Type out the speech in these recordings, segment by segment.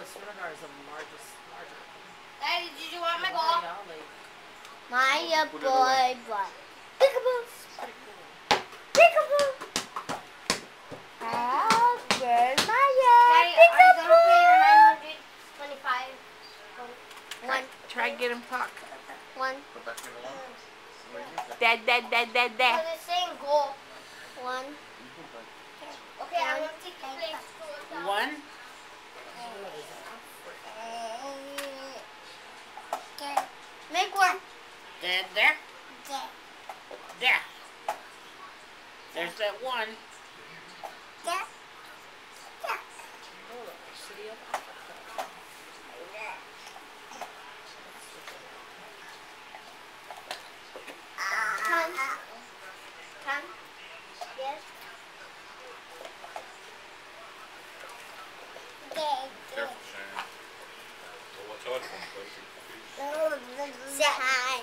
Swingar is the larger. Daddy, did you want my ball? My boy. Peekaboo. Peekaboo. Oh, where's my Daddy, are you going to play your 925? One. Try get him puck. One. Dad. For the same goal. One. Okay, I'm going to take the place. One. Make one. There. There's that one. City of Africa. Come. Yes. Careful, Cheyenne. Well, watch out for him, Say hi.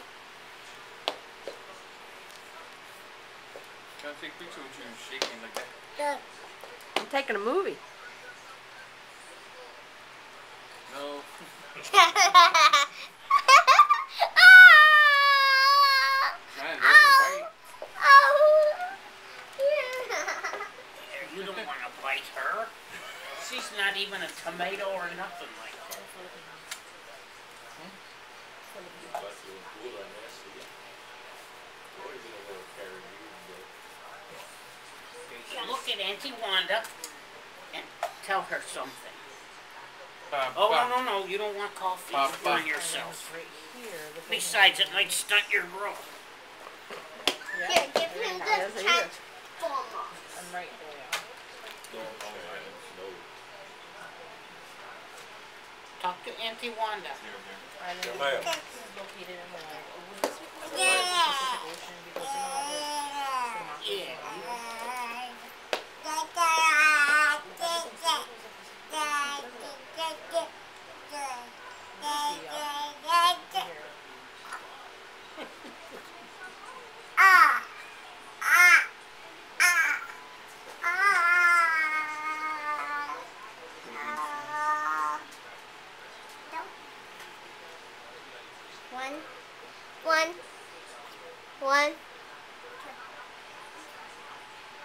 Can I take a picture with you shaking like that? I'm taking a movie. No. Cheyenne, don't bite. You don't want to bite her. She's not even a tomato or nothing like that. Look at Auntie Wanda and tell her something. Oh, no, you don't want coffee. You burn yourself. Besides, it might stunt your growth. Here, give him the transformer. I'm right there. Talk to Auntie Wanda. This is located in the Pacific Ocean because yeah.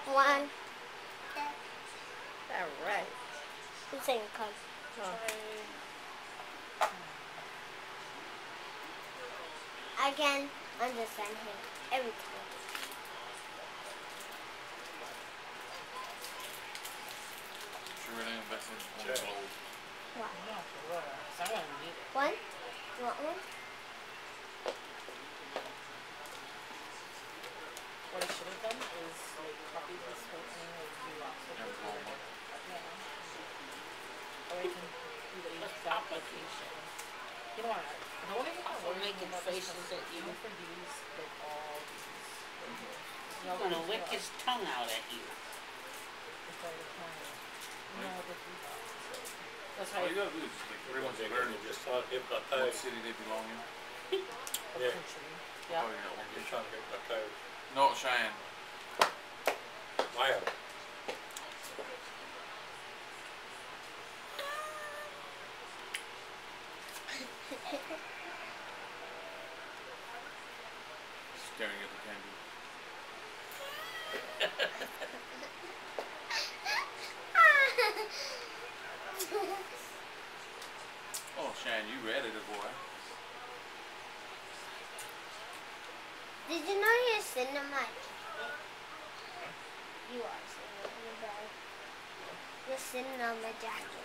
One. All right. Who's saying come? I can understand him every time. Sure, it ain't best in What? Someone need it. One? You want one? What I should have done is like copy this whole thing or do lots of it. Or I can do the exact application. You know what? The only thing I'm making faces at you for these, like all these. He's gonna lick his tongue out at you. That's how all you gotta do is just like pretty much learn just hypnotize. what city they belong in. Yeah. Yeah. Oh, yeah, You're trying to hypnotize. no, Cheyenne. Maya. Staring at the candy. Oh, Cheyenne, you read it, boy. Did you know you're sitting in my jacket? You are sitting in the bed. You're sitting on my jacket.